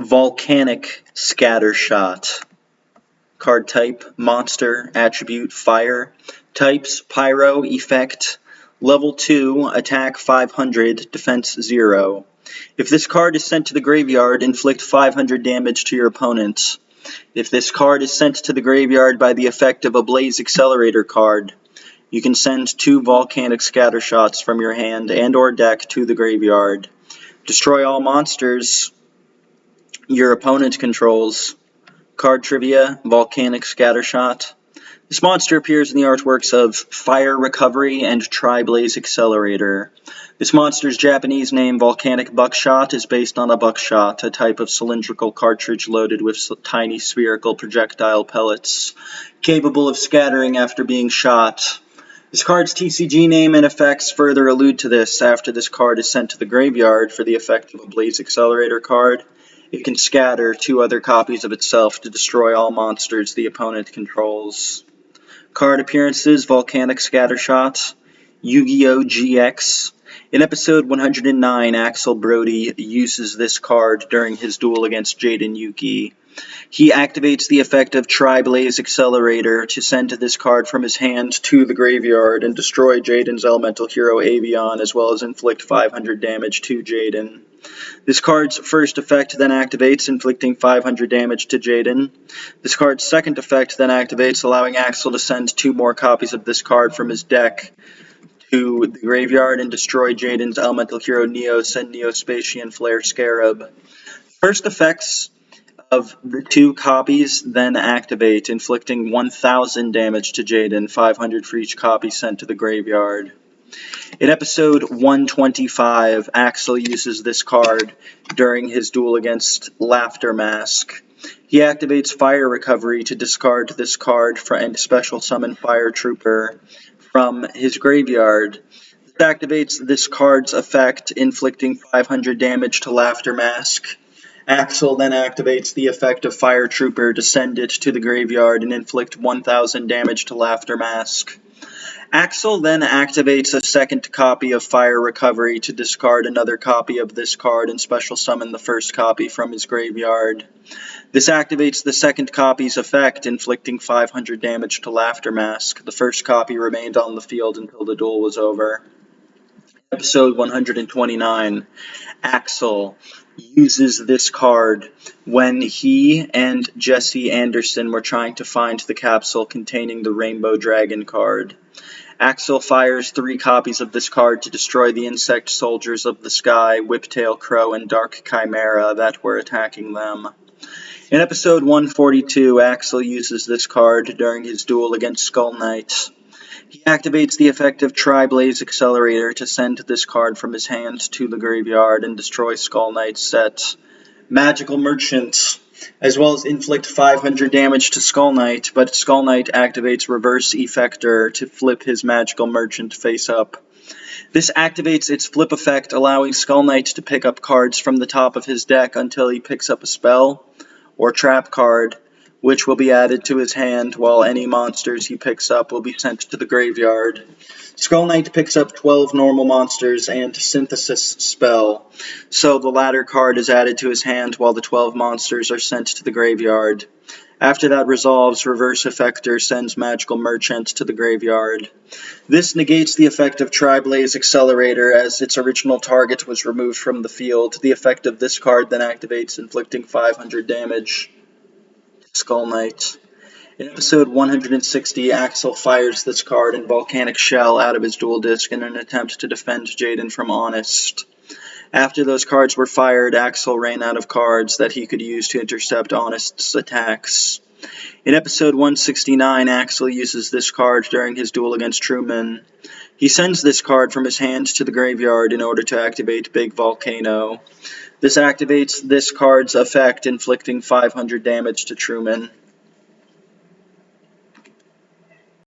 Volcanic Scattershot. Card type, monster, attribute, fire. Types, pyro, effect. Level 2, attack 500, defense 0. If this card is sent to the graveyard, inflict 500 damage to your opponent. If this card is sent to the graveyard by the effect of a Blaze Accelerator card, you can send 2 Volcanic Scattershots from your hand and or deck to the graveyard. Destroy all monsters your opponent controls. Card trivia, Volcanic Scattershot. This monster appears in the artworks of Fire Recovery and Tri-Blaze Accelerator. This monster's Japanese name, Volcanic Buckshot, is based on a buckshot, a type of cylindrical cartridge loaded with tiny spherical projectile pellets, capable of scattering after being shot. This card's TCG name and effects further allude to this. After this card is sent to the graveyard for the effect of a Blaze Accelerator card, it can scatter 2 other copies of itself to destroy all monsters the opponent controls. Card appearances, Volcanic Scattershot, Yu-Gi-Oh! GX. In episode 109, Axel Brody uses this card during his duel against Jaden Yuki. He activates the effect of Tri-Blaze Accelerator to send this card from his hand to the graveyard and destroy Jaden's elemental hero Avion, as well as inflict 500 damage to Jaden. This card's first effect then activates, inflicting 500 damage to Jaden. This card's second effect then activates, allowing Axel to send 2 more copies of this card from his deck to the graveyard and destroy Jaden's elemental hero Neos and Neospatian Flare Scarab. First effects of the 2 copies then activate, inflicting 1,000 damage to Jaden, 500 for each copy sent to the graveyard. In episode 125, Axel uses this card during his duel against Laughter Mask. He activates Fire Recovery to discard this card and special summon Fire Trooper from his graveyard. This activates this card's effect, inflicting 500 damage to Laughter Mask. Axel then activates the effect of Fire Trooper to send it to the graveyard and inflict 1,000 damage to Laughter Mask. Axel then activates a second copy of Fire Recovery to discard another copy of this card and special summon the first copy from his graveyard. This activates the second copy's effect, inflicting 500 damage to Laughter Mask. The first copy remained on the field until the duel was over. Episode 129, Axel uses this card when he and Jesse Anderson were trying to find the capsule containing the Rainbow Dragon card. Axel fires 3 copies of this card to destroy the insect soldiers of the sky, Whiptail Crow, and Dark Chimera that were attacking them. In episode 142, Axel uses this card during his duel against Skull Knight. He activates the effect of Tri-Blaze Accelerator to send this card from his hand to the graveyard and destroy Skull Knight's set, Magical Merchant, as well as inflict 500 damage to Skull Knight, but Skull Knight activates Reverse Effector to flip his Magical Merchant face up. This activates its flip effect, allowing Skull Knight to pick up cards from the top of his deck until he picks up a spell or trap card, which will be added to his hand, while any monsters he picks up will be sent to the graveyard. Skull Knight picks up 12 normal monsters and Synthesis spell, so the latter card is added to his hand while the 12 monsters are sent to the graveyard. After that resolves, Reverse Effector sends Magical Merchant to the graveyard. This negates the effect of Tri-Blaze Accelerator, as its original target was removed from the field. The effect of this card then activates, inflicting 500 damage to Skull Knight. In episode 160, Axel fires this card and Volcanic Shell out of his dual disc in an attempt to defend Jaden from Honest. After those cards were fired, Axel ran out of cards that he could use to intercept Honest's attacks. In episode 169, Axel uses this card during his duel against Truman. He sends this card from his hand to the graveyard in order to activate Big Volcano. This activates this card's effect, inflicting 500 damage to Truman.